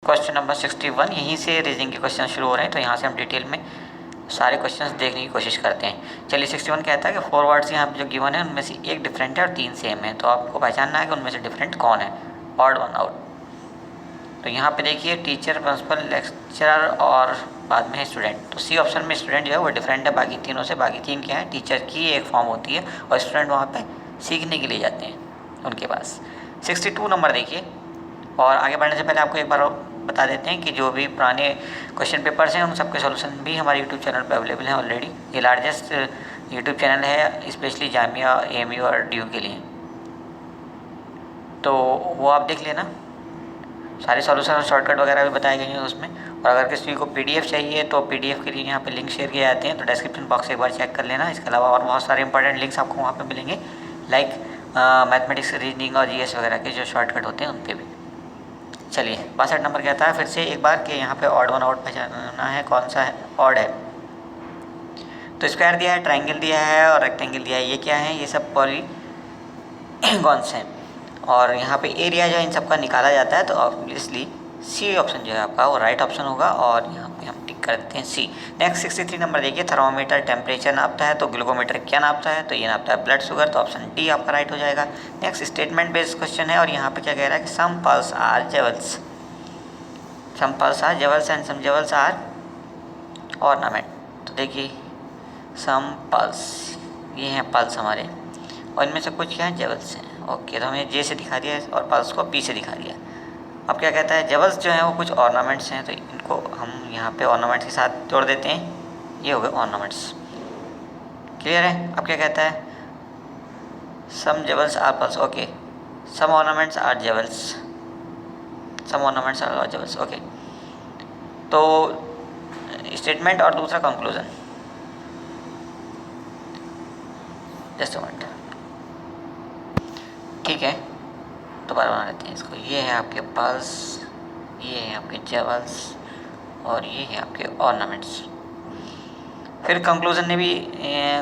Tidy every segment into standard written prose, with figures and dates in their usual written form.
Question number 61, यहीं से reasoning के क्वेश्चन शुरू हो रहे हैं, तो यहाँ से हम डिटेल में सारे क्वेश्चंस देखने की कोशिश करते हैं। चलिए 61 कहता है कि 4 वर्ड्स यहाँ पे जो गिवन है उनमें से एक डिफरेंट है और 3 सेम है, तो आपको पहचानना है कि उनमें से डिफरेंट कौन है, ऑड वन आउट। तो यहाँ पे देखिए टीचर, प्रिंसिपल, लेक्चरर और बाद में है स्टूडेंट। तो सी ऑप्शन में स्टूडेंट जो है वो डिफरेंट है बाकी तीनों से। बाकी तीन क्या है, टीचर की एक फॉर्म होती है और स्टूडेंट वहाँ पे सीखने के लिए जाते हैं उनके पास। 62 नंबर देखिए, और आगे बढ़ने से पहले आपको एक बार बता देते हैं कि जो भी पुराने क्वेश्चन पेपर्स हैं उन सबके सॉल्यूशन भी हमारे यूट्यूब चैनल पे अवेलेबल हैं ऑलरेडी। ये लार्जेस्ट यूट्यूब चैनल है स्पेशली जामिया, एएमयू और डीयू के लिए, तो वो आप देख लेना। सारे सॉल्यूशन और शॉर्टकट वगैरह भी बताए गए हैं उसमें। और अगर किसी को पीडीएफ चाहिए तो पीडीएफ के लिए यहाँ पे लिंक शेयर किए जाते हैं, तो डिस्क्रिप्शन बॉक्स एक बार चेक कर लेना। इसके अलावा और बहुत सारे इंपॉर्टेंट लिंक्स आपको वहाँ पे मिलेंगे, लाइक मैथमेटिक्स, रीजनिंग और जीएस वगैरह के जो शॉर्टकट होते हैं उन पे भी। चलिए 62 नंबर कहता है फिर से एक बार कि यहाँ पे ऑड वन आउट पहचानना है कौन सा है ऑड है। तो स्क्वायर दिया है, ट्रायंगल दिया है और रेक्टेंगल दिया है। ये क्या है, ये सब पॉलीगॉन्स हैं। और यहाँ पे एरिया जो है इन सब का निकाला जाता है, तो ऑब्वियसली सी ऑप्शन जो है आपका वो राइट ऑप्शन होगा, और यहाँ पे हम टिक कर देते हैं सी। नेक्स्ट 63 नंबर देखिए, थर्मोमीटर टेम्परेचर नापता है, तो ग्लूकोमीटर क्या नापता है, तो ये नापता है ब्लड शुगर, तो ऑप्शन डी आपका राइट हो जाएगा। नेक्स्ट स्टेटमेंट बेस्ड क्वेश्चन है, और यहाँ पे क्या कह रहा है कि some pearls are jewels, some pearls are jewels and some jewels are ornament. तो देखिए सम पल्स, ये हैं पल्स हमारे, और इनमें से कुछ क्या है, जेवल्स हैं। ओके, तो हमें जे से दिखा दिया है और पल्स को पी से दिखा दिया। अब क्या कहता है, जेवल्स जो हैं वो कुछ ऑर्नामेंट्स हैं, तो इनको हम यहाँ पे ऑर्नामेंट्स के साथ जोड़ देते हैं, ये हो गए ऑर्नामेंट्स। क्लियर है। अब क्या कहता है, some jewels are pearls, okay, some ornaments are jewels, some ornaments are jewels, okay. तो स्टेटमेंट और दूसरा कंक्लूजन, जस्ट अ मिनट, ठीक है, दोबारा बना लेते हैं इसको। ये है आपके पल्स, ये है आपके जेवल्स, और ये है आपके ऑर्नामेंट्स। फिर कंक्लूजन ने भी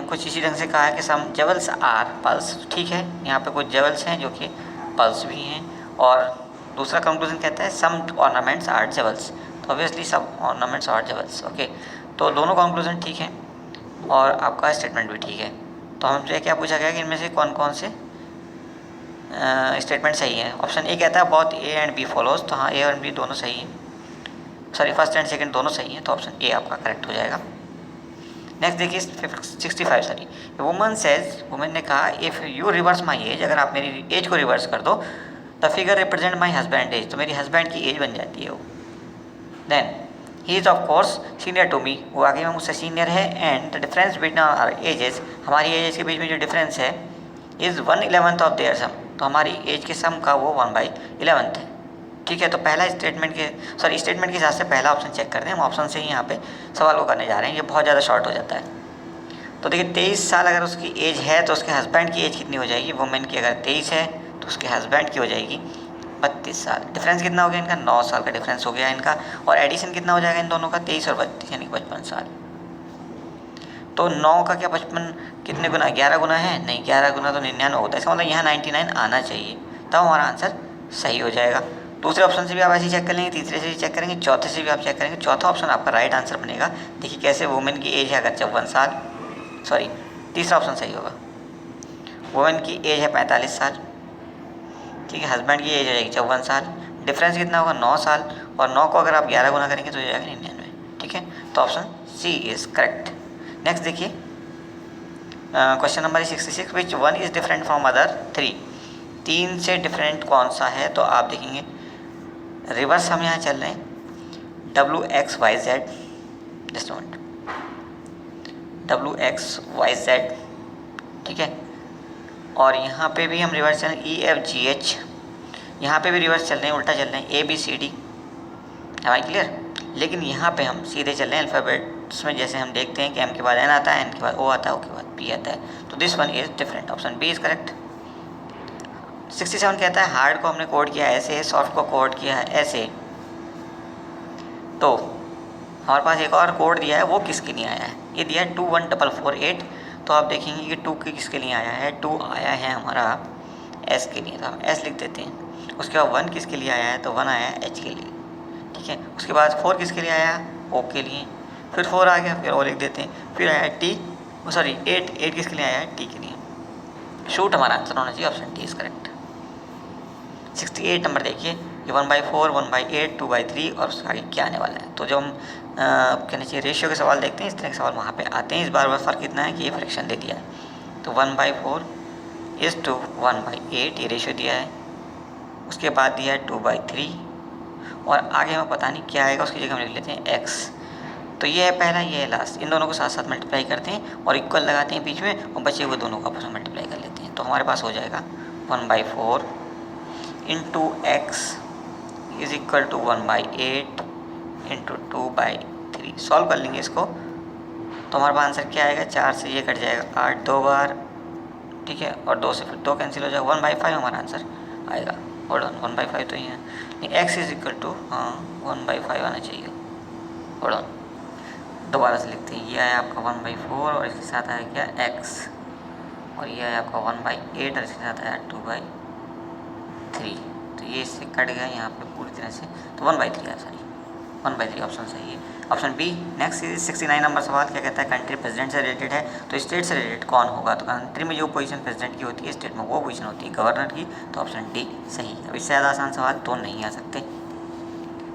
कुछ इसी ढंग से कहा है कि सम जेवल्स आर पल्स, ठीक है, यहाँ पे कुछ जेवल्स हैं जो कि पल्स भी हैं। और दूसरा कंक्लूजन कहता है सम ऑर्नामेंट्स आर जेवल्स, तो ऑब्वियसली सब ऑर्नामेंट्स आर जेवल्स, ओके। तो दोनों कंक्लूजन ठीक हैं और आपका स्टेटमेंट भी ठीक है। तो हमसे क्या पूछा गया कि इनमें से कौन कौन से स्टेटमेंट सही है। ऑप्शन ए कहता है बहुत ए एंड बी फॉलोज, तो हाँ ए और बी दोनों सही हैं, सॉरी फर्स्ट एंड सेकंड दोनों सही हैं, तो ऑप्शन ए आपका करेक्ट हो जाएगा। नेक्स्ट देखिए 65, सॉरी, वुमन सेज, वुमेन ने कहा if you reverse my age, अगर आप मेरी एज को रिवर्स कर दो, the figure represent my husband age, तो मेरी हस्बैंड की एज बन जाती है वो। Then he is of course senior to me, वो आगे में मुझसे सीनियर है, and the difference between our ages, हमारी एजेस के बीच में जो डिफरेंस है, इज़ 1/11 ऑफ देयर सम, तो हमारी एज के सम का वो 1/11 है। ठीक है, तो पहला स्टेटमेंट के स्टेटमेंट के हिसाब से पहला ऑप्शन चेक करते हैं। हम ऑप्शन से ही यहाँ पे सवाल को करने जा रहे हैं, ये बहुत ज़्यादा शॉर्ट हो जाता है। तो देखिए 23 साल अगर उसकी एज है तो उसके हस्बैंड की एज कितनी हो जाएगी, वुमेन की अगर 23 है तो उसके हस्बैंड की हो जाएगी 32 साल। डिफरेंस कितना हो गया इनका, 9 साल का डिफरेंस हो गया इनका, और एडिशन कितना हो जाएगा इन दोनों का, 23 और 32 यानी 55 साल। तो 9 का क्या 55 कितने गुना, 11 गुना है, नहीं 11 गुना तो 99 होता है, इसका मतलब यहाँ 99 आना चाहिए, तब हमारा आंसर सही हो जाएगा। दूसरे ऑप्शन से भी आप ऐसे ही चेक कर लेंगे, तीसरे से भी चेक करेंगे, चौथे से भी आप चेक करेंगे, चौथा ऑप्शन आपका राइट आंसर बनेगा। देखिए कैसे, वुमेन की एज है अगर 54 साल, सॉरी तीसरा ऑप्शन सही होगा, वुमेन की एज है 45 साल, ठीक है, हस्बैंड की एज हो जाएगी 54 साल, डिफरेंस कितना होगा 9 साल, और 9 को अगर आप 11 गुना करेंगे तो हो जाएगा 99, ठीक है, तो option C is correct. Next देखिए question number 66, which one is different from other 3, 3 से डिफरेंट कौन सा है, तो आप देखेंगे रिवर्स हम यहाँ चल रहे हैं, WXYZ, just a minute, WXYZ, ठीक है, और यहाँ पे भी हम रिवर्स चल रहे हैं, EFGH, यहाँ पे भी रिवर्स चल रहे हैं, उल्टा चल रहे हैं, ABCD, है क्लियर। लेकिन यहाँ पे हम सीधे चल रहे हैं अल्फ़ाबेट्स में, जैसे हम देखते हैं कि M के बाद N आता है, N के बाद O आता है, O के बाद P आता है, तो this one is different, option B is correct. 67 कहता है हार्ड को हमने कोड किया ऐसे, सॉफ्ट को कोड किया है ऐसे, तो हमारे पास एक और कोड दिया है, वो किसके लिए आया है, ये दिया है 21448, तो आप देखेंगे कि 2 किसके लिए आया है, 2 आया है हमारा S के लिए, तो हम S लिख देते हैं। उसके बाद 1 किसके लिए आया है, तो 1 आया है H के लिए, ठीक ठीक है। उसके बाद 4 किसके लिए आया, ओ के लिए, फिर 4 आ गया, फिर ओ लिख देते हैं, फिर आया टी, सॉरी 8 किसके लिए आया है, टी के लिए। शूट हमारा आंसर होना चाहिए option T is correct. 68 number देखिए, ये 1/4, 1/8, 2/3 और उसके आगे क्या आने वाला है। तो जो हम कहना चाहिए रेशियो के सवाल देखते हैं, इस तरह के सवाल वहाँ पे आते हैं। इस बार फ़र्क इतना है कि ये फ्रैक्शन दे दिया है, तो 1/4 इज़ टू 1/8 ये रेशियो दिया है। उसके बाद दिया है 2/3 और आगे हमें पता नहीं क्या आएगा, उसकी जगह हम लिख लेते हैं x। तो ये है पहला, ये है लास्ट, इन दोनों को साथ साथ मल्टीप्लाई करते हैं और इक्वल लगाते हैं बीच में और बचे हुए दोनों को आपस में मल्टीप्लाई कर लेते हैं। तो हमारे पास हो जाएगा 1/4 into x is equal to 1/8 into 2/3। Solve कर लेंगे इसको, तो हमारे पास आंसर क्या आएगा, 4 से ये कट जाएगा 8 2 बार, ठीक है, और 2 से फिर 2 कैंसिल हो जाएगा, 1/5 हमारा आंसर आएगा। होल्ड ऑन, 1/5 तो ही है, नहीं एक्स इज इक्वल टू 1/5 आना चाहिए। होल्ड ऑन, दोबारा से लिखते हैं, ये आया आपका 1/4 और इसके साथ आया क्या एक्स, और ये आया आपका 1/8 और इसके साथ आया 2/3। तो ये इससे कट गया यहाँ पे पूरी तरह से, तो 1/3 है, सॉरी 1/3 ऑप्शन सही है। Option B. नेक्स्ट 69 नंबर सवाल क्या कहता है, कंट्री प्रेसिडेंट से रिलेटेड है, तो स्टेट से रिलेटेड कौन होगा। तो कंट्री में जो पोजीशन प्रेसिडेंट की होती है, स्टेट में वो पोजीशन होती है गवर्नर की, तो ऑप्शन डी सही है। अब इससे ज़्यादा आसान सवाल तो नहीं आ सकते।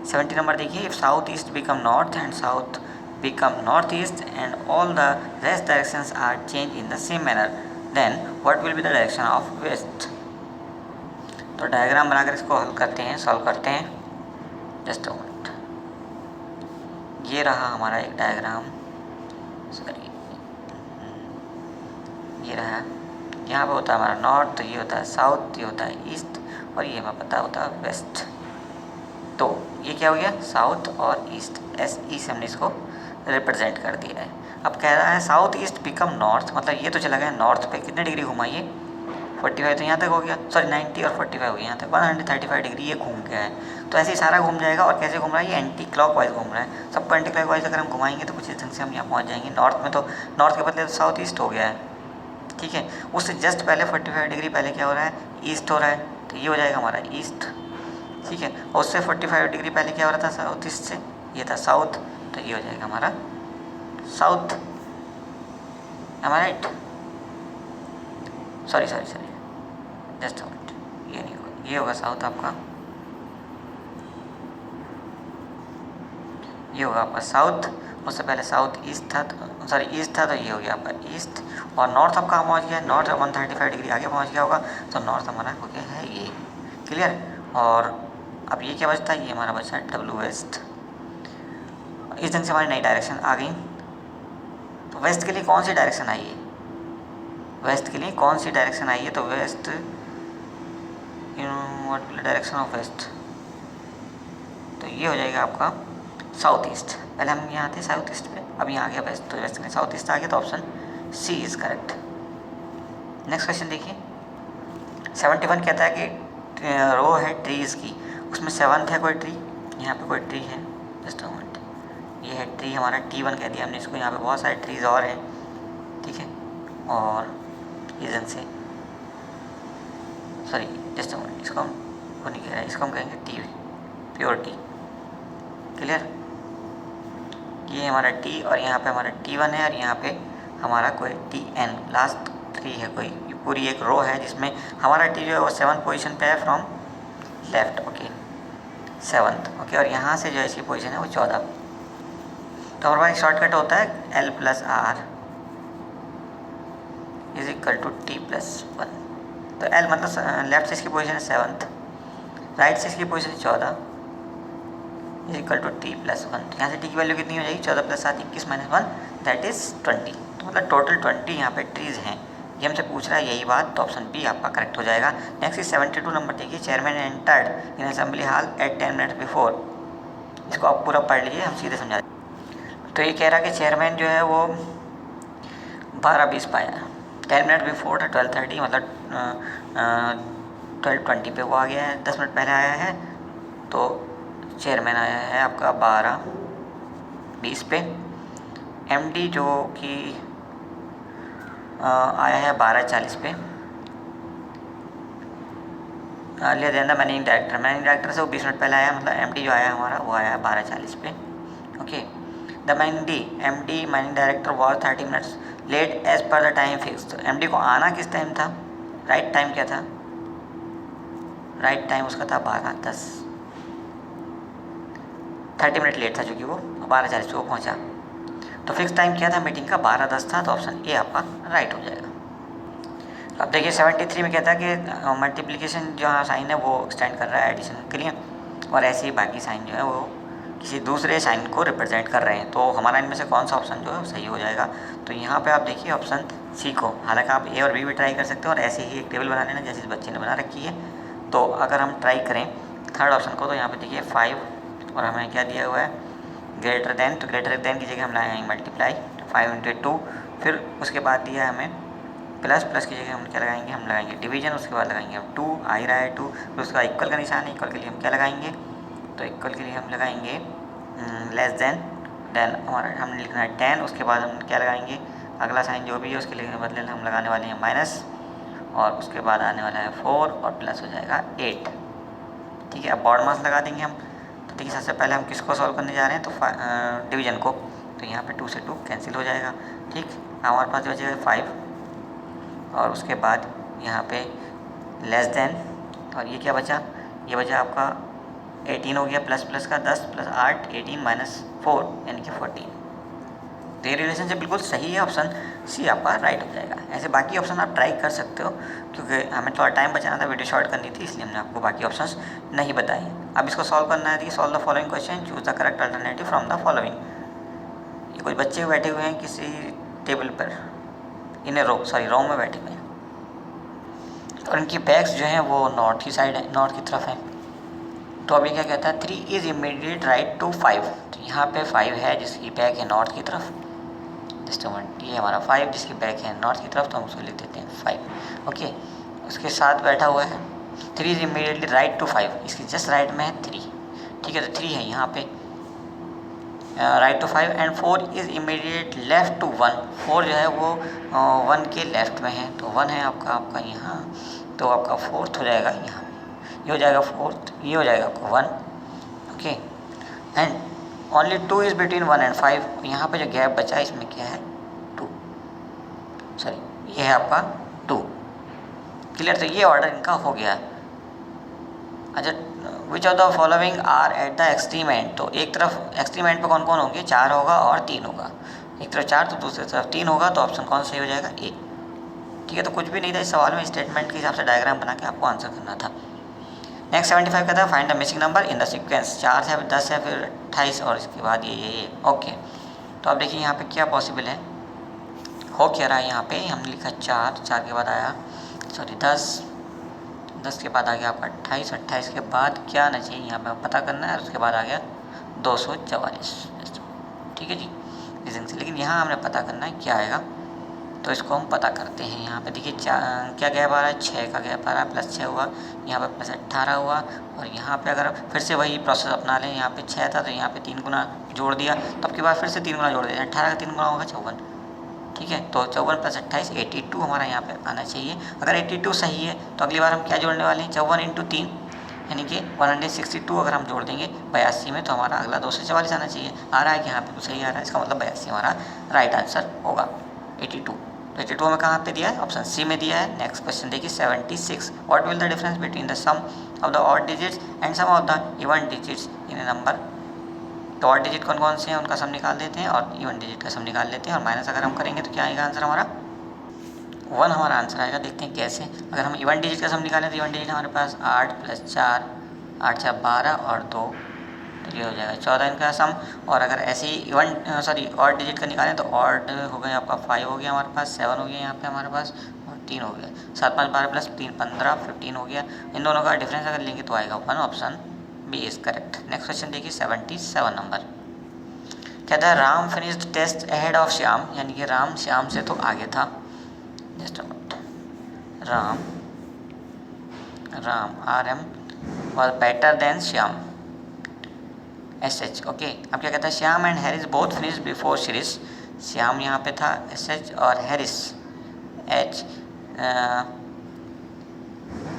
70 नंबर देखिए, if south east become north and south become north east and all the rest directions are change in the same manner, then what will be the direction of west. तो डायग्राम बनाकर इसको हल करते हैं, solve करते हैं। Just a minute, ये रहा हमारा एक डायग्राम, सॉरी ये रहा, यहाँ पे होता है हमारा नॉर्थ, तो ये होता है साउथ, ये होता है ईस्ट, और ये हमें पता होता है वेस्ट। तो ये क्या हो गया, साउथ और ईस्ट, एस ई से हमने इसको रिप्रेजेंट कर दिया है। अब कह रहा है साउथ ईस्ट बिकम नॉर्थ, मतलब ये तो चला गया नॉर्थ पे, कितने डिग्री घुमाइए, 45 तो यहाँ तक हो गया, सॉरी 90 और 45 हो गया यहाँ तक, 135 डिग्री ये घूम गया है। तो ऐसे ही सारा घूम जाएगा, और कैसे घूम रहा है, ये एंटी क्लॉकवाइज घूम रहा है। सबको एंटी क्लॉकवाइज अगर हम घुमाएंगे तो कुछ इस ढंग से हम यहाँ पहुँच जाएंगे। नॉर्थ में तो नॉर्थ के बदले तो साउथ ईस्ट हो गया है, ठीक है। उससे जस्ट पहले 45 डिग्री पहले क्या हो रहा है, ईस्ट हो रहा है, तो ये हो जाएगा हमारा ईस्ट, ठीक है। और उससे 45 डिग्री पहले क्या हो रहा था, साउथ ईस्ट से, ये था साउथ, तो ये हो जाएगा हमारा साउथ। एम आई राइट, सॉरी जस्ट मिनट, ये नहीं होगा, ये होगा साउथ आपका, ये होगा आपका साउथ। उससे पहले साउथ ईस्ट था, तो सॉरी ईस्ट था, तो ये हो गया आपका ईस्ट। और नॉर्थ अब कहाँ पहुँच गया, नॉर्थ 135 डिग्री आगे पहुँच गया होगा, तो नॉर्थ हमारा हो गया है ये, क्लियर। और अब ये क्या बचता है, ये हमारा बचा है डब्ल्यू वेस्ट। इस ढंग से हमारी नई डायरेक्शन आ गई। तो वेस्ट के लिए कौन सी डायरेक्शन आई है, वेस्ट के लिए कौन सी डायरेक्शन आई है, तो west what will direction of west, तो ये हो जाएगा आपका साउथ ईस्ट। पहले हम यहाँ थे साउथ ईस्ट पे, अब यहाँ आ गया वेस्ट, तो वेस्ट के लिए साउथ ईस्ट आ गया, तो option C is correct. Next question देखिए, 71 कहता है कि रो है ट्रीज़ की, उसमें 7th है कोई ट्री, यहाँ पे कोई ट्री है, जस्ट अ मिनट, ये है ट्री हमारा T1 कह दिया हमने इसको, यहाँ पे बहुत सारे ट्रीज़ और हैं, ठीक है। और इस ढंग से, सॉरी जस्ट अ मिनट, इसको हम वो नहीं कह रहे हैं, इसको हम कहेंगे टी, प्योर टी, क्लियर। ये हमारा टी और यहाँ पे हमारा T1 है, और यहाँ पे हमारा कोई TN लास्ट 3 है कोई, ये पूरी एक रो है जिसमें हमारा टी जो है वो 7th पोजीशन पे है from left, okay 7th, okay. और यहाँ से जो है इसकी पोजीशन है वो 14। तो हमारे पास शॉर्टकट होता है L + R is equal to T+1। तो L मतलब लेफ्ट से इसकी पोजीशन है 7th, राइट से इसकी पोजीशन है 14 इज इक्वल टू T+1। यहाँ से टी की वैल्यू कितनी हो जाएगी, 14 + 7 21 - 1 दैट इज़ 20। तो मतलब टोटल 20 यहाँ पे ट्रीज़ हैं, ये हमसे पूछ रहा है यही बात, तो ऑप्शन बी आपका करेक्ट हो जाएगा। नेक्स्ट 72 नंबर देखिए, chairman entered in assembly hall at 10 minute before. इसको आप पूरा पढ़ लीजिए, हम सीधे समझा। तो ये कह रहा है कि चेयरमैन जो है वो 12:20 पे आया, 10 मिनट बिफोर था 12:30, मतलब 12:20 पे वो आ गया है, 10 मिनट पहले आया है। तो चेयरमैन आया है आपका 12:20 पे। एमडी जो कि आया है 12:40 पे, earlier than the managing director से वो 20 मिनट पहले आया, मतलब एमडी जो आया हमारा वो आया 12:40 पे। Okay, the MD managing director was 30 minutes late as per the time fix. तो एमडी को आना किस टाइम था, राइट टाइम क्या था, राइट टाइम उसका था 12:10, 30 मिनट लेट था चूँकि वो 12:40 पे वो पहुँचा। तो फिक्स टाइम क्या था मीटिंग का, 12:10 था, तो ऑप्शन ए आपका राइट हो जाएगा। अब देखिए 73 में कहता है कि मल्टीप्लिकेशन जो साइन है वो एक्सटेंड कर रहा है एडिशन के लिए, और ऐसे ही बाकी साइन जो है वो किसी दूसरे साइन को रिप्रेजेंट कर रहे हैं। तो हमारा इनमें से कौन सा ऑप्शन जो है सही हो जाएगा। तो यहाँ पे आप देखिए ऑप्शन सी को, हालांकि आप ए और बी भी ट्राई कर सकते हो और ऐसे ही एक टेबल बना लेना जैसे इस बच्चे ने बना रखी है। तो अगर हम ट्राई करें थर्ड ऑप्शन को, तो यहाँ पे देखिए 5 और हमें क्या दिया हुआ है ग्रेटर देन, तो ग्रेटर देन की जगह हम लगाएंगे मल्टीप्लाई 5 × 2, फिर उसके बाद दिया है हमें प्लस की जगह हम क्या लगाएंगे, हम लगाएंगे डिवीजन, उसके बाद लगाएंगे हम 2 आ ही रहा है 2, फिर उसका इक्वल का निशान है, इक्वल के लिए हम क्या लगाएंगे, तो इक्वल के लिए हम लगाएंगे लेस देन हमारा हमने लिखना है 10, उसके बाद हम क्या लगाएंगे अगला साइन जो भी है उसके लिए बदले हम लगाने वाले हैं माइनस, और उसके बाद आने वाला है 4 और प्लस हो जाएगा 8। ठीक है, अब बॉड मास लगा देंगे हम। तो देखिए सबसे पहले हम किसको सॉल्व करने जा रहे हैं, तो डिवीजन को, तो यहाँ पे 2 से 2 कैंसिल हो जाएगा। ठीक, हमारे पास बचेगा 5 और उसके बाद यहाँ पे लेस देन, और ये क्या बचा, ये बचा आपका 18 हो गया, प्लस का 10 + 8 18 - 4 यानी कि 14। तो ये रिलेशनशिप बिल्कुल सही है, ऑप्शन सी आपका राइट हो जाएगा। ऐसे बाकी ऑप्शन आप ट्राई कर सकते हो, क्योंकि हमें थोड़ा टाइम बचाना था, वीडियो शॉर्ट करनी थी, इसलिए हमने आपको बाकी ऑप्शंस नहीं बताए। अब इसको सॉल्व करना है, solve the following question, choose the correct alternative from the following. ये कुछ बच्चे बैठे हुए हैं किसी टेबल पर, इन्हें रो में बैठे हुए हैं, और इनकी बैग्स जो हैं वो नॉर्थ की साइड है, नॉर्थ की तरफ है। तो अभी क्या कहता है 3 इज़ इमीडिएट राइट टू 5। तो यहाँ पे 5 है जिसकी बैक है नॉर्थ की तरफ, जस्ट मोमेंट, ये हमारा 5 जिसकी बैक है नॉर्थ की तरफ, तो हम उसको लिख देते हैं 5। ओके, उसके साथ बैठा हुआ है 3 इज़ इमीडिएटली राइट टू 5, इसकी जस्ट राइट में है 3। ठीक है, तो 3 है यहाँ पे right to 5, and 4 is immediate left to 1। 4 जो है वो 1 के लेफ्ट में है, तो 1 है आपका यहाँ, तो आपका 4th हो जाएगा यहाँ, ये हो जाएगा 4th, ये हो जाएगा आपका 1। Okay, and only 2 is between 1 and 5। यहाँ पे जो गैप बचा है इसमें क्या है 2, सॉरी ये है आपका 2। क्लियर, तो ये ऑर्डर इनका हो गया। अच्छा, which of the following are at the extreme end. तो एक तरफ एक्सट्रीम एंड पे कौन कौन होंगे, 4 होगा और 3 होगा, एक तरफ 4 तो दूसरी तरफ 3 होगा, तो ऑप्शन कौन सही हो जाएगा, ए। ठीक है, तो कुछ भी नहीं था इस सवाल में, स्टेटमेंट के हिसाब से डायग्राम बना के आपको आंसर करना था। नेक्स्ट 75 कहता है find the missing number in the sequence. 4 है, 10 है, फिर 28 और इसके बाद ये। ओके, तो अब देखिए यहाँ पे क्या पॉसिबल है, हो क्या रहा है। यहाँ पे हमने लिखा 4 के बाद आया 10 के बाद आ गया आपका 28 के बाद क्या आना चाहिए यहाँ पे पता करना है, उसके बाद आ गया 244। ठीक है जी, रीजन से, लेकिन यहाँ हमने पता करना है क्या आएगा, तो इसको हम पता करते हैं। यहाँ पे देखिए क्या गैप आ रहा है, 6 का गैप आ रहा है, +6 हुआ, यहाँ पे +18 हुआ, और यहाँ पे अगर फिर से वही प्रोसेस अपना लें, यहाँ पे 6 था तो यहाँ पे 3 गुना जोड़ दिया, तो अब के बाद फिर से 3 गुना जोड़ दिया, 18 का 3 गुना होगा 54। ठीक है, तो 54 + 28 82 हमारा यहाँ पे आना चाहिए। अगर 82 सही है तो अगली बार हम क्या जोड़ने वाले हैं, 54 × 3 यानी कि 162 अगर हम जोड़ देंगे 82 में, तो हमारा अगला 244 आना चाहिए। आ रहा है कि यहाँ पे तो सही आ रहा है, इसका मतलब 82 हमारा राइट आंसर होगा। 82, तो 82 हमें कहाँ पे दिया है, ऑप्शन सी में दिया है। नेक्स्ट क्वेश्चन देखिए 76, what will the difference between the sum of the odd digits and sum of the even digits in a number. तो ऑड डिजिट कौन कौन से हैं उनका सम निकाल देते हैं, और इवन डिजिट का सम निकाल लेते हैं, और माइनस अगर हम करेंगे तो क्या आएगा आंसर हमारा 1 हमारा आंसर आएगा। देखते हैं कैसे। अगर हम इवन डिजिट का सम निकालें तो इवन डिजिट हमारे पास 8 + 4, 8 × 4 12 और 2, तो ये हो जाएगा 14 इनका सम। और अगर ऐसे ही ऑड डिजिट का निकालें तो ऑड हो गया आपका 5 हो गया हमारे पास, 7 हो गया यहाँ पे हमारे पास, और 3 हो गया, 7 × 5 12 + 3 15 15 हो गया। इन दोनों का डिफरेंस अगर लेंगे तो आएगा 1, option B is correct. Next question देखिए 77 नंबर, कहता है Ram finished test ahead of Shyam, यानी कि राम श्याम से तो आगे था। Just Ram RM was better than Shyam SH। Okay, अब क्या कहता है Shyam and Harris both finished before Shirish. Shyam यहाँ पे था SH और Harris H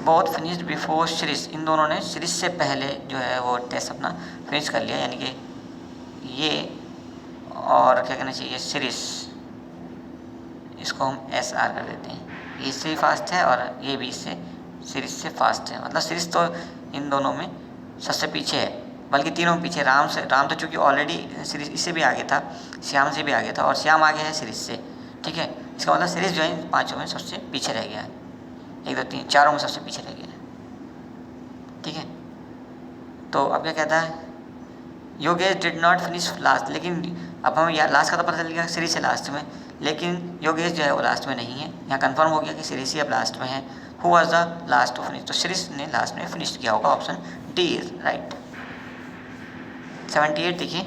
both finished before Shirish, इन दोनों ने सीरीज से पहले जो है वो टेस्ट अपना फिनिश कर लिया, यानी कि ये और क्या कहना चाहिए सीरीज, इसको हम एस आर कर देते हैं। ये इससे फास्ट है और ये भी इससे सीरीज से फास्ट है, मतलब सीरीज तो इन दोनों में सबसे पीछे है, बल्कि तीनों में पीछे। राम तो चूँकि ऑलरेडी सीरीज इससे भी आगे था, श्याम से भी आगे था, और श्याम आगे है सीरीज से, ठीक है। इसका मतलब सीरीज जो है इन पाँचों में सबसे पीछे रह गया है, 1 2 3 4 में सबसे पीछे रह गया है, ठीक है। तो अब क्या कहता है, Yogesh did not finish last, लेकिन अब हमें यहाँ लास्ट का तो पता चल गया सीरीज से लास्ट में, लेकिन योगेश जो है वो लास्ट में नहीं है। यहाँ कंफर्म हो गया कि सीरीज ही अब लास्ट में है। Who was the last to finish, तो सीरीज ने लास्ट में फिनिश किया होगा, ऑप्शन डी इज राइट। 78 देखिए,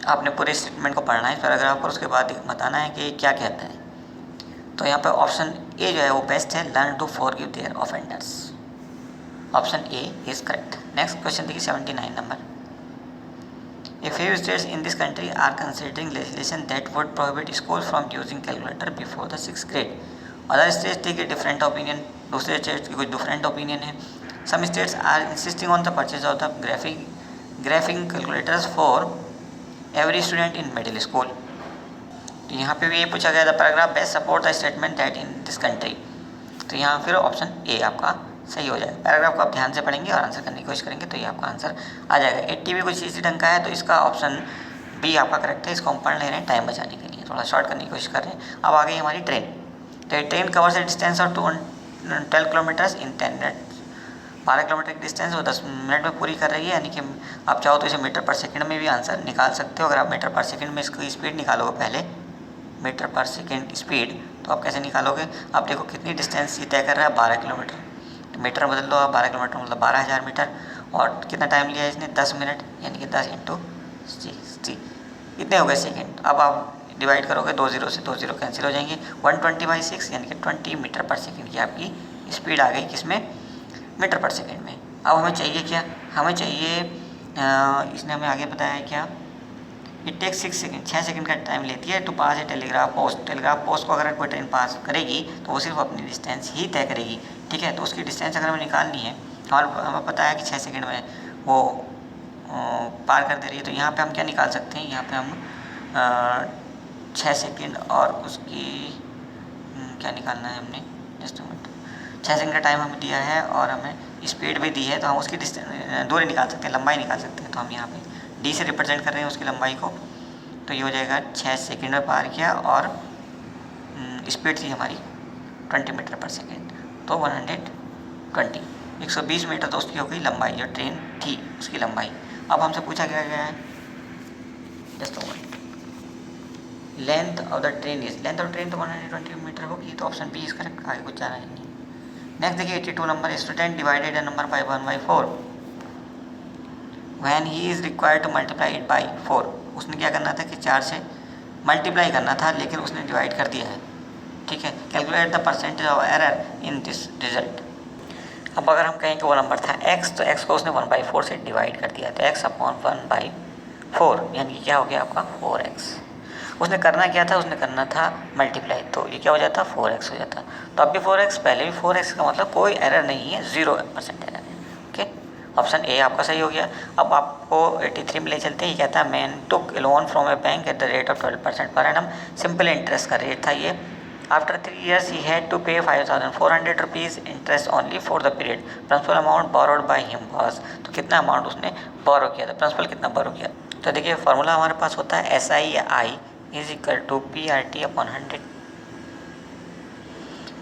आपने पूरे स्टेटमेंट को पढ़ना है इस पैराग्राफ पर, उसके बाद बताना है कि क्या कहता है। तो यहाँ पर ऑप्शन ए जो है वो बेस्ट है, learn to forgive their offenders, option A is correct. Next question देखिए 79 number. A few states in this country are considering legislation that would prohibit schools from using calculator before the 6th grade. Other states take a different opinion. दूसरे states की कुछ different opinion है। Some states are insisting on the purchase of the graphing calculators for every student in middle school. तो यहाँ पे भी ये पूछा गया था, paragraph best support the statement that in this country. तो यहाँ फिर ऑप्शन ए आपका सही हो जाएगा। पैराग्राफ को आप ध्यान से पढ़ेंगे और आंसर करने की कोशिश करेंगे तो ये आपका आंसर आ जाएगा। 80 भी कुछ इसी ढंग का है, तो इसका ऑप्शन बी आपका करेक्ट है। इसको हम पढ़ ले रहे हैं टाइम बचाने के लिए, थोड़ा शॉर्ट करने की कोशिश कर रहे हैं। अब आ गई हमारी ट्रेन। तो ये train covers A distance of 12 kilometres in 10 minute. 12 kilometre की डिस्टेंस वो 10 मिनट में पूरी कर रही है, यानी कि आप चाहो तो इसे मीटर पर सेकेंड में भी आंसर निकाल सकते हो। अगर आप मीटर पर सेकेंड में इसकी स्पीड निकालोगे, पहले मीटर पर सेकेंड स्पीड, तो आप कैसे निकालोगे, आप देखो कितनी डिस्टेंस ये तय कर रहा है, 12 किलोमीटर। तो मीटर बदल दो आप, 12 किलोमीटर मतलब 12,000 मीटर, और कितना टाइम लिया इसने, 10 मिनट, यानी कि 10 × 60, इतने हो गए सेकेंड। अब आप डिवाइड करोगे, 2 0 से 2 0 कैंसिल हो जाएंगे, 120/6 यानी कि 20 मीटर पर सेकेंड की आपकी स्पीड आ गई, किसमें, मीटर पर सेकेंड में। अब हमें चाहिए क्या, हमें चाहिए इसने हमें आगे बताया है क्या, इट टेक्स 6 सेकेंड, 6 सेकेंड का टाइम लेती है to pass a telegraph post. Telegraph post को अगर कोई ट्रेन पास करेगी तो वो सिर्फ अपनी डिस्टेंस ही तय करेगी, ठीक है। तो उसकी डिस्टेंस अगर हमें निकालनी है, और हमें पता है कि 6 सेकेंड में वो पार कर दे रही है, तो यहाँ पे हम क्या निकाल सकते हैं, यहाँ पे हम 6 सेकेंड और उसकी क्या निकालना है हमने, जस्ट अ मिनट, 6 सेकेंड का टाइम हमें दिया है और हमें स्पीड भी दी है, तो हम उसकी दूरी निकाल सकते हैं, लंबाई निकाल सकते हैं। तो हम यहाँ पे डी से रिप्रेजेंट कर रहे हैं उसकी लंबाई को, तो ये हो जाएगा 6 सेकेंड में पार किया, और स्पीड थी हमारी 20 मीटर पर सेकेंड, तो 120 मीटर तो उसकी हो गई लंबाई, जो ट्रेन थी उसकी लंबाई। अब हमसे पूछा गया है just length of the train is, length of train तो 120 मीटर होगी, तो ऑप्शन बी इज करेक्ट, आगे कुछ जाना ही नहीं। नेक्स्ट देखिए 82 number, student divided a number by 1/4 when he is required to multiply it by 4। उसने क्या करना था कि 4 से मल्टीप्लाई करना था, लेकिन उसने डिवाइड कर दिया है, ठीक है। Calculate the percentage of error in this result. अब अगर हम कहें कि वो नंबर था x, तो x को उसने 1/4 से डिवाइड कर दिया, तो x/1/4 यानी कि क्या हो गया आपका 4x। उसने करना क्या था, उसने करना था मल्टीप्लाई, तो ये क्या हो जाता 4x हो जाता। तो अब भी 4x, पहले भी 4x, का मतलब कोई एरर नहीं है, 0% एरर है, ओके। ऑप्शन ए आपका सही हो गया। अब आपको 83 में ले चलते हैं। ये कहता है man took loan from a bank at the rate of 12% per annum, simple interest का रेट था ये। After 3 years he had to pay 5,400 rupees interest only for the period. Principal amount borrowed by him was, तो कितना amount उसने बोरो किया था, principal कितना बोरो किया। तो देखिए फॉर्मूला हमारे पास होता है SI या I is equal to PRT/100।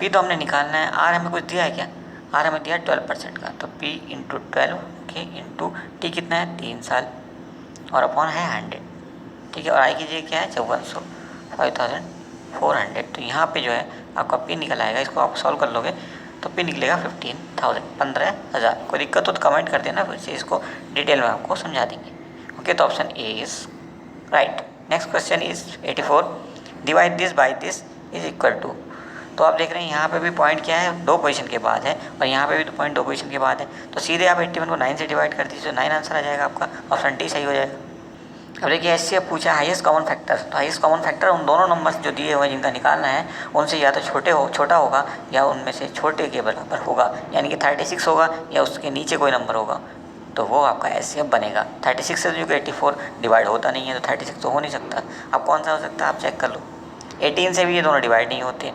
P तो हमने निकालना है, आर हमें कुछ दिया है क्या, आर हमें दिया 12% का, तो P × 12 के इंटू टी कितना है 3 साल, और अपॉन है 100, ठीक है। और आई कीजिए क्या है 5400, 5400। तो यहाँ पे जो है आपका P निकल आएगा, इसको आप सॉल्व कर लोगे तो P निकलेगा 15,000, 15,000। कोई दिक्कत हो तो कमेंट कर देना, फिर से इसको डिटेल में आपको समझा देंगे, ओके। तो option A is right. Next question is 84, divide this by this is equal to. तो आप देख रहे हैं यहाँ पे भी पॉइंट क्या है, 2 पोजीशन के बाद है, और यहाँ पे भी तो पॉइंट 2 पोजीशन के बाद है, तो सीधे आप 81 को 9 से डिवाइड कर दीजिए, तो 9 आंसर आ जाएगा आपका, ऑप्शन डी सही हो जाएगा। अब देखिए एचसीएफ पूछा हाईएस्ट कॉमन फैक्टर, तो हाईएस्ट कॉमन फैक्टर उन दोनों नंबर्स जो दिए हुए हैं जिनका निकालना है उनसे या तो छोटा होगा या उनमें से छोटे के बराबर होगा, यानी कि 36 होगा या उसके नीचे कोई नंबर होगा, तो वो आपका एचसीएफ बनेगा। 36 से जो 84 डिवाइड होता नहीं है तो 36 तो हो नहीं सकता। अब कौन सा हो सकता है आप चेक कर लो। 18 से भी ये दोनों डिवाइड नहीं होते।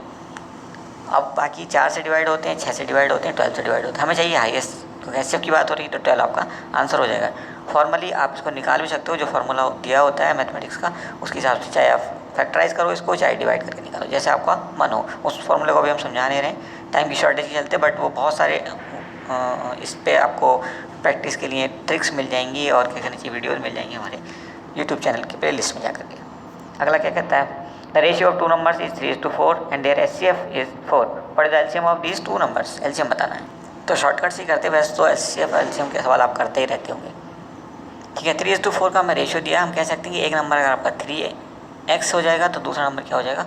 अब बाकी 4 से डिवाइड होते हैं, 6 से डिवाइड होते हैं, 12 से डिवाइड होते हैं। हमें चाहिए हाईएस्ट, तो एचसीएफ की बात हो रही है तो 12 आपका आंसर हो जाएगा। फॉर्मली आप इसको निकाल भी सकते हो, जो फार्मूला दिया होता है मैथमेटिक्स का उसके हिसाब से, चाहे आप फैक्टराइज करो इसको चाहे डिवाइड करके निकालो, जैसे आपका मन हो। उस फॉर्मूले को भी हम समझा नहीं रहे टाइम की शॉर्टेज के चलते, बट वो बहुत सारे इस पर आपको प्रैक्टिस के लिए ट्रिक्स मिल जाएंगी और क्या कहना चाहिए वीडियोज़ मिल जाएंगी हमारे यूट्यूब चैनल के प्ले लिस्ट में जा करके। अगला क्या कहता है, the ratio of two numbers is 3:4 and their HCF is 4, what is the LCM of these two numbers, LCM बताना है। तो शॉर्टकट से ही करते, वैसे तो एचसीएफ एलसीएम के सवाल आप करते ही रहते होंगे, ठीक है। 3:4 का हमें रेशियो दिया, हम कह सकते हैं कि एक नंबर अगर आपका 3x हो जाएगा तो दूसरा नंबर क्या हो जाएगा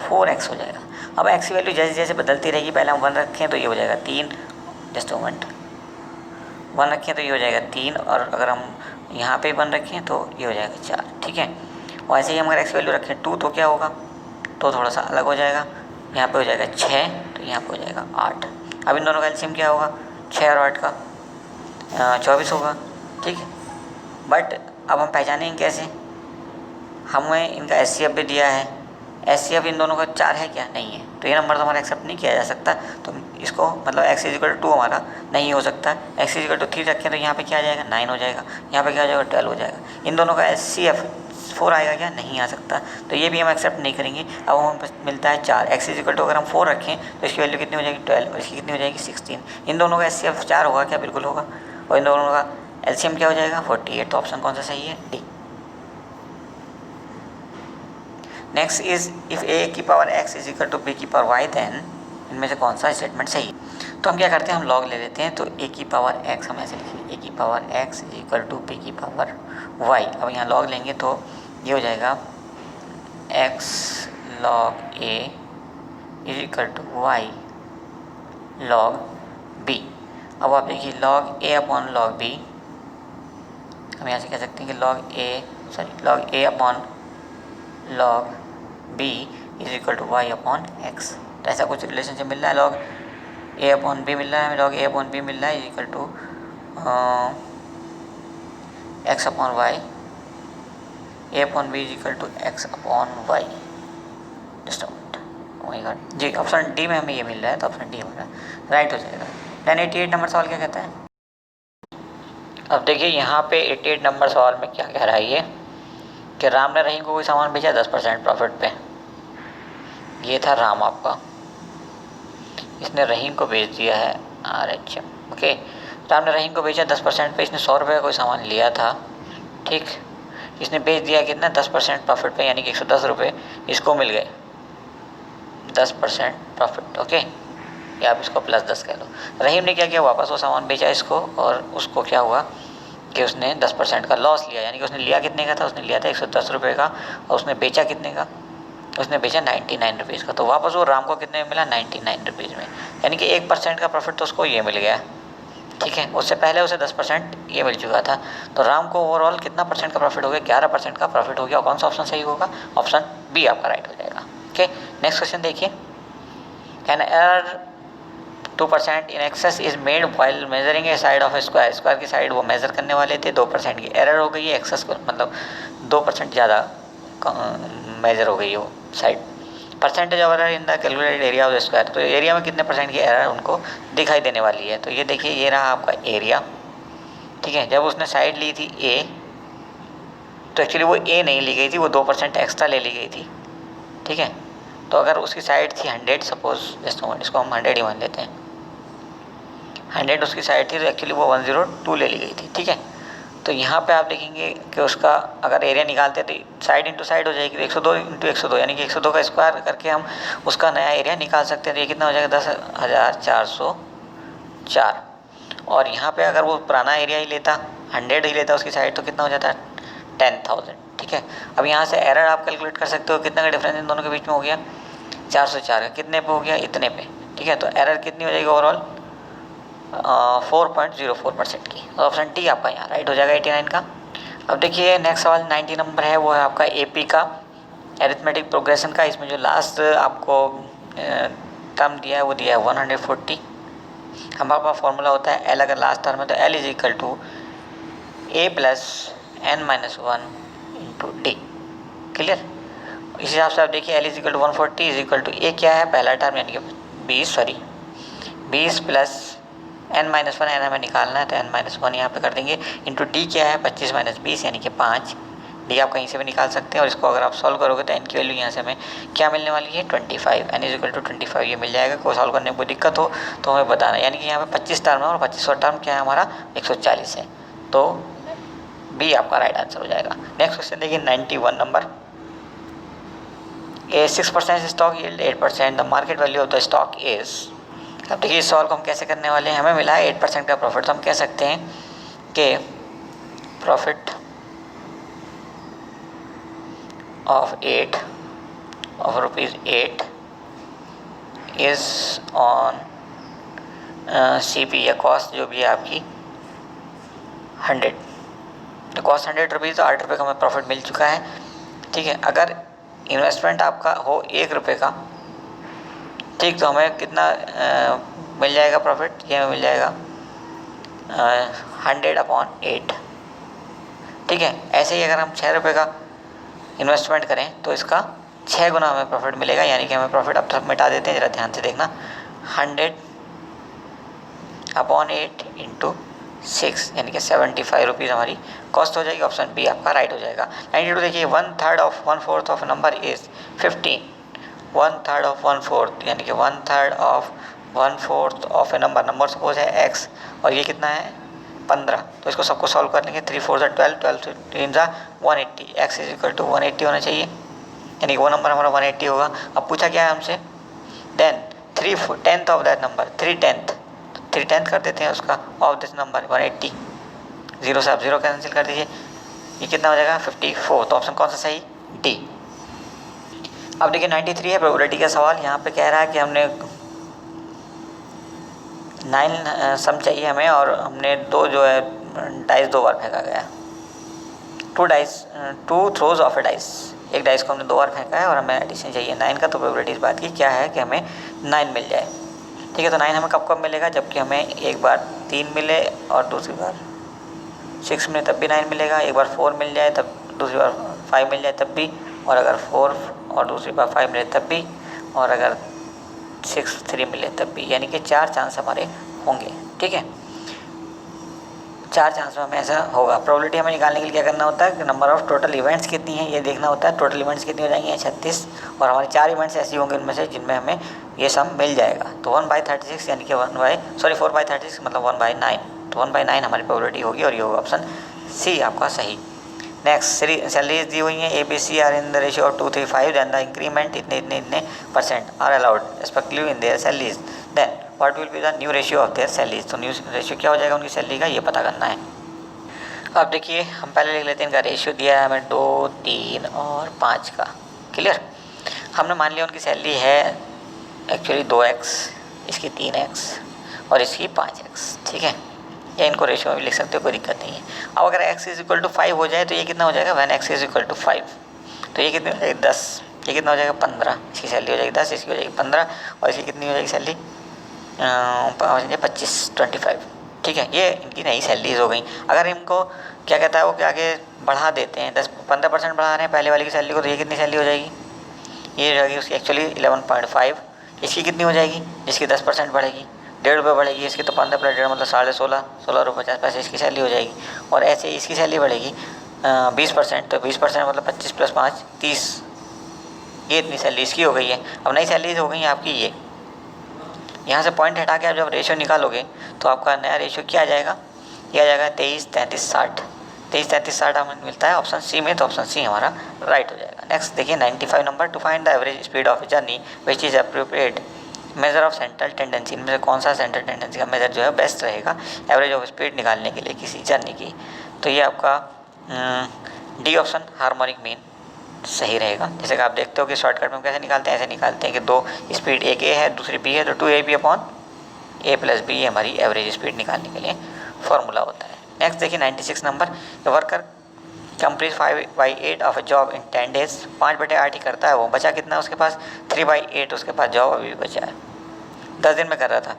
4x हो जाएगा। अब x की वैल्यू जैसे जैसे बदलती रहेगी, पहले हम 1 रखें तो ये हो जाएगा 3, जस्ट मोमेंट 1 रखें तो ये हो जाएगा 3, और अगर हम यहाँ पे 1 रखें तो ये हो जाएगा 4, ठीक है। और ऐसे ही हम अगर x वैल्यू रखें 2 तो क्या होगा, तो थोड़ा सा अलग हो जाएगा, यहाँ पे हो जाएगा 6, तो यहाँ पे हो जाएगा 8। अब इन दोनों का एलसीएम क्या होगा, 6 और 8 का 24 होगा, ठीक है। बट अब हम पहचानेंगे कैसे, हमें इनका एचसीएफ भी दिया है, एचसीएफ इन दोनों का 4 है क्या, नहीं है, तो ये नंबर तो हमारा एक्सेप्ट नहीं किया जा सकता। तो इसको मतलब x=2 हमारा नहीं हो सकता। x=3 रखें तो यहाँ पे क्या आ जाएगा 9 हो जाएगा, यहाँ पे क्या हो जाएगा 12 हो जाएगा। इन दोनों का एचसीएफ 4 आएगा क्या, नहीं आ सकता, तो ये भी हम एक्सेप्ट नहीं करेंगे। अब हमें मिलता है 4, x= अगर हम 4 रखें तो इसकी वैल्यू कितनी हो जाएगी 12 और इसकी कितनी हो जाएगी 16। इन दोनों का एचसीएफ 4 होगा क्या, बिल्कुल होगा। और इन दोनों का एलसीएम क्या हो जाएगा 48, तो ऑप्शन कौन सा सही है, D. Next is if a⁴x = b⁴y then इनमें से कौन सा स्टेटमेंट सही है। तो हम क्या करते हैं, हम लॉग ले लेते हैं, तो a⁴x हम ऐसे लिखेंगे a⁴x = b⁴y। अब यहाँ लॉग लेंगे तो ये हो जाएगा x log a = y log b। अब आप देखिए log a/log b, हम यहाँ से कह सकते हैं कि log a/log b = y/x। तो ऐसा कुछ रिलेशनशिप मिल रहा है, log a/b मिल रहा है हमें, log a/b मिल रहा है x/y, a/b x/y। जस्ट जी, ऑप्शन डी में हमें ये मिल रहा है, तो ऑप्शन डी हमारा राइट हो जाएगा। 1088 नंबर सवाल क्या कहता है। अब देखिए यहाँ पे 88 नंबर सवाल में क्या कह रहा है ये, कि राम ने रहीम को कोई सामान बेचा 10% प्रॉफिट पे। ये था राम आपका, इसने रहीम को बेच दिया है RH, ओके। राम ने रहीम को बेचा 10% पे, इसने 100 रुपये का कोई सामान लिया था, ठीक। इसने बेच दिया कितना 10% प्रॉफिट पे, यानी कि 110 रुपये इसको मिल गए, 10% प्रॉफिट, ओके। या आप इसको +10 कह लो। रहीम ने क्या किया, वापस वो सामान बेचा इसको, और उसको क्या हुआ कि उसने 10% का लॉस लिया, यानी कि उसने लिया कितने का था, उसने लिया था 110 रुपये का, और उसने बेचा कितने का, उसने बेचा 99 रुपीज़ का। तो वापस वो राम को कितने में मिला 99 रुपीज़ में, यानी कि 1% का प्रॉफिट तो उसको ये मिल गया, ठीक है। उससे पहले उसे 10% ये मिल चुका था, तो राम को ओवरऑल कितना परसेंट का प्रॉफिट हो गया, 11% का प्रॉफिट हो गया। और कौन सा ऑप्शन सही होगा, ऑप्शन बी आपका राइट हो जाएगा, ओके। नेक्स्ट क्वेश्चन देखिए, an error 2% in excess is made while measuring A side of square. Square की साइड वो मेजर करने वाले थे, 2% की एरर हो गई है, एक्सेस को मतलब 2% ज़्यादा मेजर हो गई है वो side. Percentage of error in the calculated area of square, तो एरिया में कितने % की एरर उनको दिखाई देने वाली है। तो ये देखिए, ये रहा आपका एरिया, ठीक है। जब उसने साइड ली थी ए, तो एक्चुअली वो ए नहीं ली गई थी, वो 2% एक्स्ट्रा ले ली गई थी, ठीक है। तो अगर उसकी साइड थी 100, सपोज जस्ट मोमेंट इसको हम 100 ही मान लेते हैं, 100 उसकी साइड थी, तो एक्चुअली वो 102 ले ली गई थी, ठीक है। तो यहाँ पे आप देखेंगे कि उसका अगर एरिया निकालते तो साइड इंटू साइड हो जाएगी, तो 102 × 102, यानी कि 102 का स्क्वायर करके हम उसका नया एरिया निकाल सकते हैं। तो ये कितना हो जाएगा 10,404। और यहाँ पे अगर वो पुराना एरिया ही लेता, 100 ही लेता उसकी साइड, तो कितना हो जाता है 10,000, ठीक है। अब यहाँ से एरर आप कैलकुलेट कर सकते हो, कितना का डिफरेंस इन दोनों के बीच में हो गया 404 का, कितने पे हो गया, इतने पे, ठीक है। तो एरर कितनी हो जाएगी ओवरऑल 4.04% की। ऑप्शन डी आपका यहाँ राइट हो जाएगा 89 का। अब देखिए नेक्स्ट सवाल 90 नंबर है, वो है आपका एपी का एरिथमेटिक प्रोग्रेशन का। इसमें जो लास्ट आपको टर्म दिया है वो दिया है 140। हमारे पास फॉर्मूला होता है एल, अगर लास्ट टर्म है तो L is equal to A plus N minus one into D. Clear. इस हिसाब से आप देखिए L is equal to 140 is equal to A क्या है पहला टर्म यानी कि 20 plus N minus one, N हमें निकालना है तो एन माइनस वन यहाँ पर कर देंगे, इंटू डी क्या है 25 माइनस 20 यानी कि 5। डी आप कहीं से भी निकाल सकते हैं, और इसको अगर आप सॉल्व करोगे तो एन की वैल्यू यहाँ से हमें क्या मिलने वाली है 25। एन इज इक्वल टू 25 ये मिल जाएगा। कोई सॉल्व करने में कोई दिक्कत हो तो हमें बताना, यानी कि यहाँ पे 25 टर्म है और 25वां टर्म क्या है हमारा 140 है, तो बी आपका राइट आंसर हो जाएगा। नेक्स्ट क्वेश्चन देखिए 91 number. A 6% stock yield 8%, the market value of the stock is. अब देखिए इस सॉल्व को हम कैसे करने वाले हैं, हमें मिला है 8% का प्रॉफिट, तो हम कह सकते हैं कि profit of 8 of rupees 8 is on CP या कॉस्ट जो भी है आपकी 100, तो कॉस्ट 100 रुपीज़, तो 8 रुपये का हमें प्रॉफिट मिल चुका है। ठीक है, अगर इन्वेस्टमेंट आपका हो 1 रुपये का, ठीक, तो हमें कितना मिल जाएगा प्रॉफिट, ये हमें मिल जाएगा 100/8। ठीक है, ऐसे ही अगर हम 6 रुपये का इन्वेस्टमेंट करें तो इसका 6 गुना हमें प्रॉफिट मिलेगा, यानी कि हमें प्रॉफिट अब तक मिटा देते हैं, ज़रा ध्यान से देखना। 100/8 इंटू 6 यानी कि 75 रुपीज़ हमारी कॉस्ट हो जाएगी। ऑप्शन बी आपका राइट हो जाएगा। 92 देखिए 1/3 of 1/4 of number is 15। 1/3 of 1/4 यानी कि 1/3 of 1/4 of A number suppose है x, और ये कितना है 15, तो इसको सबको सॉल्व कर लेंगे। 3 4 12, 12 3 180, x इज इक्वल टू 180 होना चाहिए, यानी कि वो नंबर हमारा 180 होगा। अब पूछा क्या है हमसे, देन 3/10 ऑफ दैट नंबर, 3/10 कर देते हैं उसका ऑफ दिस नंबर 180, 0 से आप 0 कैंसिल कर दीजिए, ये कितना हो जाएगा 54। तो ऑप्शन कौन सा सही, डी। अब देखिए 93 है प्रोबेबिलिटी का सवाल। यहाँ पे कह रहा है कि हमने 9 सम चाहिए हमें, और हमने दो जो है डाइस 2 बार फेंका गया, 2 थ्रोज ऑफ ए डाइस, एक डाइस को हमने 2 बार फेंका है और हमें एडिशन चाहिए 9 का। तो प्रोबेबिलिटी इस बात की क्या है कि हमें 9 मिल जाए। ठीक है, तो 9 हमें कब कब मिलेगा, जबकि हमें एक बार 3 मिले और दूसरी बार 6 मिले तब भी 9 मिलेगा, एक बार 4 मिल जाए तब, दूसरी बार 5 मिल जाए तब भी, और अगर 4 और दूसरी बार 5 मिले तब भी, और अगर 6 3 मिले तब भी, यानी कि 4 चांस हमारे होंगे। ठीक है, 4 चांस में हमें ऐसा होगा। प्रोबेबिलिटी हमें निकालने के लिए क्या करना होता है, नंबर ऑफ टोटल इवेंट्स कितनी है ये देखना होता है। टोटल इवेंट्स कितनी हो जाएंगी 36, और हमारे 4 इवेंट्स ऐसे होंगे उनमें से जिनमें हमें ये सम मिल जाएगा। तो 1/36 यानी कि 4/36 मतलब 1/9, तो 1/9 हमारी प्रोबेबिलिटी होगी, और ये होगा ऑप्शन सी आपका सही। नेक्स्ट, सैलरीज दी हुई हैं ABC are in the ratio of 2 3 5, then the increment इतने % are allowed respectively in their salaries, then what will be the new ratio of their salaries. तो न्यू रेशियो क्या हो जाएगा उनकी सैलरी का, ये पता करना है। अब देखिए हम पहले लिख लेते हैं, इनका रेशियो दिया है हमें 2 3 और 5 का। क्लियर, हमने मान लिया उनकी सैलरी है एक्चुअली 2x, इसकी 3x और इसकी 5x। ठीक है, या इनको रेशियो में भी लिख सकते हो, कोई दिक्कत नहीं है। अब अगर x इज इक्वल टू 5 हो जाए तो ये कितना हो जाएगा, when x is equal to 5, तो ये कितनी हो जाएगी 10, ये कितना हो जाएगा 15, इसकी सैलरी हो जाएगी 10, इसकी हो जाएगी 15, और इसकी कितनी हो जाएगी सैलरी 25। ठीक है, ये इनकी नई सैलरीज हो गई। अगर इनको क्या कहता है वो कि आगे बढ़ा देते हैं, 10-15% बढ़ा रहे हैं पहले वाली की सैलरी को, तो ये कितनी सैलरी हो जाएगी, ये हो जाएगी उसकी एक्चुअली 11.5। इसकी कितनी हो जाएगी, जिसकी 10% बढ़ेगी, 1.5 रुपये बढ़ेगी, इसकी तो 15 + 1.5 मतलब 16.5 रुपये 50 पैसे इसकी सैलरी हो जाएगी। और ऐसे इसकी सैलरी बढ़ेगी 20%, तो 20% मतलब 25 + 5 30, ये इतनी सैलरी इसकी हो गई है। अब नई सैलरीज हो गई हैं आपकी ये, यहाँ से पॉइंट हटा के आप जब रेशियो निकालोगे तो आपका नया रेशियो क्या आ जाएगा, ये आ जाएगा 23 33 60, 23 33 60 हमें मिलता है ऑप्शन सी में, तो ऑप्शन सी हमारा राइट हो जाएगा। नेक्स्ट देखिए 95 number, to find the average speed of journey which is appropriate measure of central tendency, इनमें से कौन सा सेंट्रल टेंडेंसी का मेजर जो है बेस्ट रहेगा एवरेज ऑफ स्पीड निकालने के लिए किसी जर्नी की। तो ये आपका डी ऑप्शन हार्मोनिक मीन सही रहेगा। जैसे कि आप देखते हो कि शॉर्टकट में हम कैसे निकालते हैं, ऐसे निकालते हैं कि दो स्पीड, एक ए है दूसरी बी है, तो 2AB/A + B हमारी एवरेज स्पीड निकालने के लिए फॉर्मूला होता है। नेक्स्ट देखिए 96 number, worker complete 5/8 of a job in 10 days। 5/8 ही करता है वो, बचा कितना है उसके पास? 3/8 उसके पास जॉब अभी भी बचा है, 10 दिन में कर रहा था।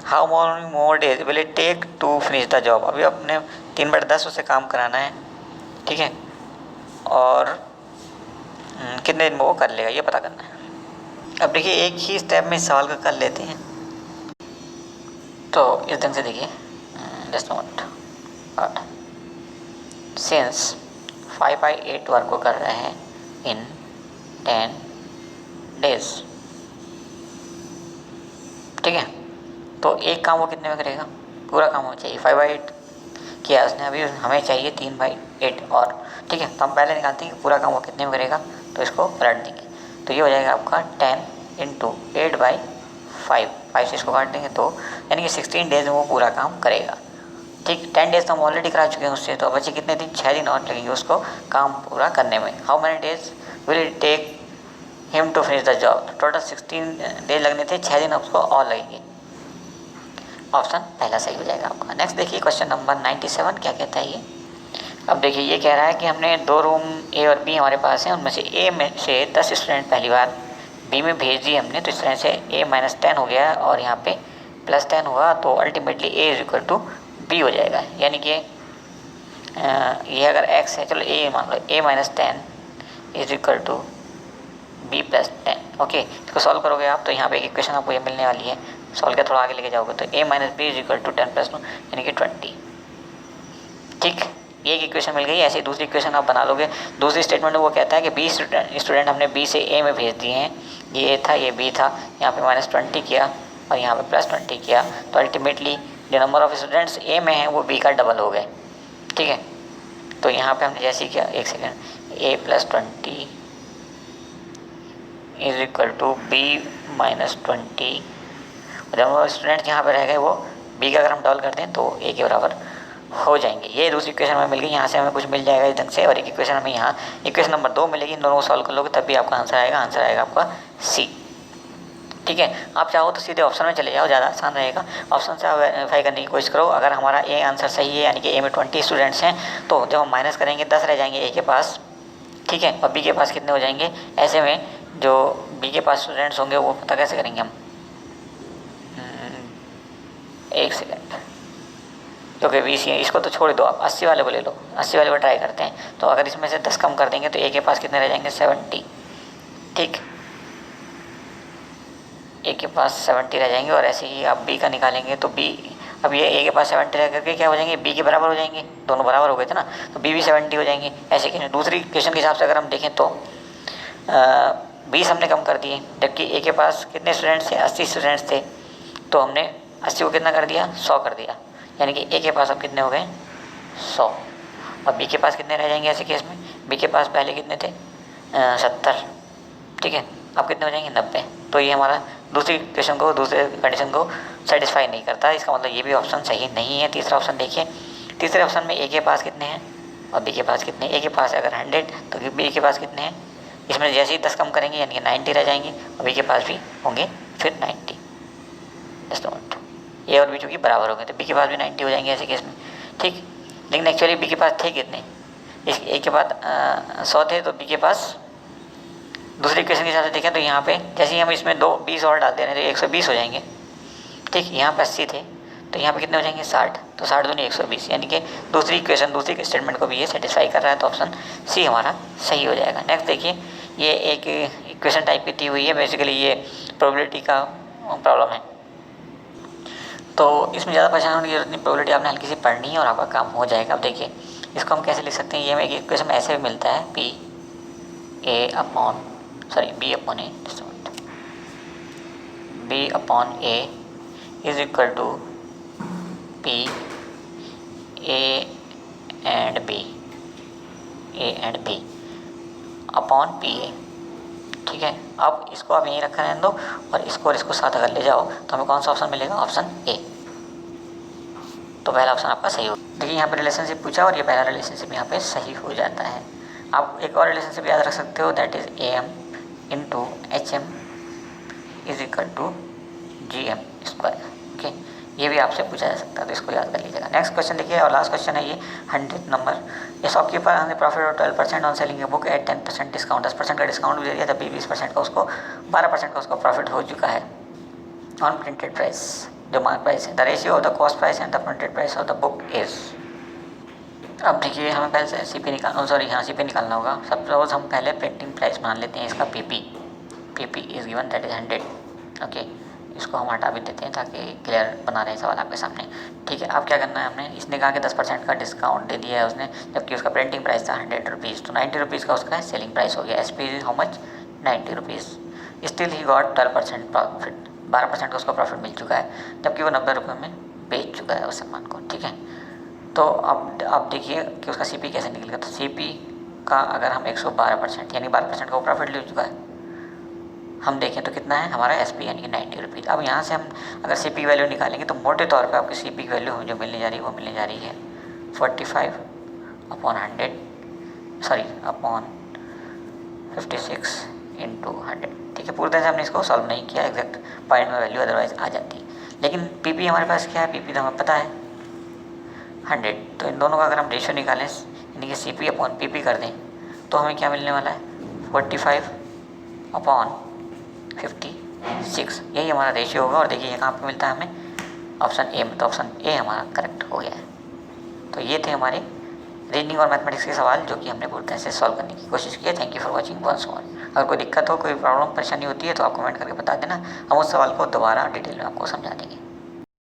How more days will it take to finish the job. अभी अपने 3/10 उसे काम कराना है, ठीक है, और कितने दिन में वो कर लेगा ये पता करना है। अब देखिए एक ही स्टेप में इस सवाल को कर लेते हैं। तो इस ढंग से देखिए, जस्ट नोट सिंस 5/8 वर्क को कर रहे हैं इन 10 days, ठीक है, तो एक काम वो कितने में करेगा? पूरा काम होना चाहिए। 5/8 किया उसने, अभी हमें चाहिए 3/8 और, ठीक है, तो हम पहले निकालते हैं कि पूरा काम वो कितने में करेगा, तो इसको पलट देंगे। तो ये हो जाएगा आपका 10 × 8/5, 5 से इसको काट देंगे तो यानी कि 16 डेज में वो पूरा काम करेगा, ठीक। 10 डेज तो हम ऑलरेडी करा चुके हैं उससे, तो बचे कितने दिन? 6 दिन और लगेंगे उसको काम पूरा करने में। How many days will it take him to finish the job. Total 16 days लगने थे, 6 दिन उसको और लगेंगे। ऑप्शन पहला सही हो जाएगा आपका। नेक्स्ट देखिए क्वेश्चन नंबर 97 क्या कहता है ये। अब देखिए ये कह रहा है कि हमने 2 रूम ए और बी हमारे पास हैं, उनमें से ए में से 10 स्टूडेंट पहली बार बी में भेज दिए हमने, तो इस तरह से ए -10 हो गया और यहाँ पे +10 हुआ, तो अल्टीमेटली ए = बी हो जाएगा। यानी कि ये अगर x है, चलो ए मान लो, a -10 = b +10। ओके, इसको सॉल्व करोगे आप तो यहाँ पे एक इक्वेशन आपको ये मिलने वाली है। सॉल्व किया थोड़ा आगे लेके जाओगे तो a - b = 10 + 2 यानी कि 20, ठीक। ये एक इक्वेशन मिल गई। ऐसे दूसरी इक्वेशन आप बना लोगे। दूसरी स्टेटमेंट में वो कहता है कि 20 स्टूडेंट हमने बी से ए में भेज दिए हैं, ये ए था ये बी था, यहाँ पे -20 किया और यहाँ पे +20 किया, तो अल्टीमेटली जो नंबर ऑफ स्टूडेंट्स ए में हैं वो बी का डबल हो गए, ठीक है। तो यहाँ पे हमने जैसे किया, एक सेकेंड, a + 20 = b - 20, जब स्टूडेंट यहाँ पे रह गए वो b का अगर हम डबल कर दें तो a के बराबर हो जाएंगे। ये दूसरी इक्वेशन हमें मिल गई, यहाँ से हमें कुछ मिल जाएगा इस ढंग से, और एक इक्वेशन हमें यहाँ इक्वेशन नंबर 2 मिलेगी। इन दोनों को सॉल्व कर लोगे तब भी आपका आंसर आएगा आपका सी, ठीक है। आप चाहो तो सीधे ऑप्शन में चले जाओ, ज़्यादा आसान रहेगा। ऑप्शन से आप वेरीफाई करने की कोशिश करो। अगर हमारा ए आंसर सही है यानी कि ए में 20 स्टूडेंट्स हैं, तो जब हम माइनस करेंगे 10 रह जाएंगे ए के पास, ठीक है, और बी के पास कितने हो जाएंगे। ऐसे में जो बी के पास स्टूडेंट्स होंगे वो पता कैसे करेंगे हम, एक सेकेंड, क्योंकि 20 है, इसको तो छोड़ दो, आप 80 वाले को ले लो, 80 वाले को ट्राई करते हैं। तो अगर इसमें से 10 कम कर देंगे तो ए के पास कितने रह जाएंगे, 70, ठीक, ए के पास 70 रह जाएंगे। और ऐसे ही आप बी का निकालेंगे तो बी, अब ये ए के पास 70 रह करके क्या हो जाएंगे, बी के बराबर हो जाएंगे, दोनों बराबर हो गए थे ना, तो बी भी 70 हो जाएंगे। ऐसे कि दूसरी क्वेश्चन के हिसाब से अगर हम देखें तो 20 हमने कम कर दिए, जबकि ए के पास कितने स्टूडेंट्स थे, 80 स्टूडेंट्स थे, तो हमने 80 को कितना कर दिया, 100 कर दिया, यानी कि ए के पास अब कितने हो गए, 100। और बी के पास कितने रह जाएंगे ऐसे केस में, बी के पास पहले कितने थे, 70, ठीक है, अब कितने हो जाएंगे, 90। तो ये हमारा दूसरी क्वेश्चन को, दूसरे कंडीशन को सेटिस्फाई नहीं करता, इसका मतलब ये भी ऑप्शन सही नहीं है। तीसरा ऑप्शन देखिए, तीसरे ऑप्शन में ए के पास कितने हैं और बी के पास कितने, ए के पास अगर 100 तो बी के पास कितने हैं, इसमें जैसे ही 10 कम करेंगे यानी कि 90 रह जाएंगे, और बी के पास भी होंगे फिर 90। जस्ट नोट, ए और बी चूँकि बराबर हो गए तो बी के पास भी 90 हो जाएंगे ऐसे केस में, ठीक। लेकिन एक्चुअली बी के पास थे कितने, इस ए के पास 100 थे, तो बी के पास दूसरे इक्वेशन के हिसाब से देखें तो यहाँ पे जैसे ही हम इसमें 20 और डाल दे रहे हैं तो 120 हो जाएंगे, ठीक। यहाँ पे 80 थे तो यहाँ पे कितने हो जाएंगे, 60, तो 60 दूनी 120, यानी कि दूसरी इक्वेशन, दूसरी स्टेटमेंट को भी ये सेटिस्फाई कर रहा है, तो ऑप्शन सी हमारा सही हो जाएगा। नेक्स्ट देखिए, ये एक इक्वेशन टाइप की दी हुई है, बेसिकली ये प्रोबेबिलिटी का प्रॉब्लम है, तो इसमें ज़्यादा परेशान होने की जरूरत नहीं, प्रोबेबिलिटी आपने हल्की सी पढ़नी है और आपका काम हो जाएगा। अब देखिए इसको हम कैसे लिख सकते हैं, ये हमें एक इक्वेशन ऐसे भी मिलता है, B upon A, B upon A is equal to P A and B upon P A, ठीक है। अब इसको आप यहीं रखा रहने दो और इसको साथ अगर ले जाओ तो हमें कौन सा ऑप्शन मिलेगा, ऑप्शन ए। तो पहला ऑप्शन आपका सही हो। देखिए यहाँ पे रिलेशनशिप पूछा और ये पहला रिलेशनशिप यहाँ पे सही हो जाता है। आप एक और रिलेशनशिप याद रख सकते हो, that is AM × HM is equal to GM², okay. ये भी आपसे पूछा जा सकता है, तो इसको याद कर लीजिएगा। नेक्स्ट क्वेश्चन देखिए, और लास्ट क्वेश्चन है ये 100 नंबर। ये शॉपकीपर हमें प्रॉफिट और 12% on selling a book at 10% discount, 10% का डिस्काउंट भी दे दिया, तब भी 20% का उसको 12% का उसको प्रॉफिट हो चुका है ऑन प्रिंटेड प्राइस, जो मार्क प्राइस है। The ratio of the cost price and the printed price of the book is. अब देखिए हमें पहले से सी पी निकालना होगा। सपोज हम पहले प्रिंटिंग प्राइस मान लेते हैं इसका P is given that is 100। Okay, इसको हम हटा भी देते हैं ताकि क्लियर बना रहे सवाल आपके सामने। ठीक है, अब क्या करना है हमने, इसने कहा कि 10% का डिस्काउंट दे दिया है उसने, जबकि उसका प्रिंटिंग प्राइस था 100 रुपीज़, तो 90 रुपीज़ का उसका सेलिंग प्राइस हो गया। S P is how much, 90 rupees. Still he got 12% profit, 12% का उसको प्रॉफिट मिल चुका है, जबकि वो 90 रुपये में बेच चुका है उस सामान को। ठीक है, तो अब देखिए कि उसका सी पी कैसे निकलेगा। तो सी पी का अगर हम 112% यानी 12% का वो प्रॉफिट ले चुका है, हम देखें तो कितना है हमारा एस पी यानी कि 90 रुपीज़। अब यहाँ से हम अगर सी पी की वैल्यू निकालेंगे तो मोटे तौर पे आपकी सी पी की वैल्यू जो मिलने जा रही है वो मिलने जा रही है 45 अपॉन 56 इंटू 100। ठीक है, पूरी तरह से हमने इसको सॉल्व नहीं किया एग्जैक्ट पॉइंट में वैल्यू, अदरवाइज आ जाती। लेकिन पी पी हमारे पास क्या है, पी पी तो हमें पता है 100, तो इन दोनों का अगर हम रेशियो निकालें यानी कि C P upon P P कर दें तो हमें क्या मिलने वाला है 45 अपॉन 56, यही हमारा रेशियो होगा। और देखिए ये कहाँ पे मिलता है हमें, ऑप्शन ए में, तो ऑप्शन ए हमारा करेक्ट हो गया है। तो ये थे हमारे रीजनिंग और मैथमेटिक्स के सवाल जो कि हमने पूरी तरह से सॉल्व करने की कोशिश की है। Thank you for watching once more. अगर कोई दिक्कत हो, कोई प्रॉब्लम परेशानी होती है तो आप कमेंट करके बता देना, हम उस सवाल को दोबारा डिटेल में आपको समझा देंगे।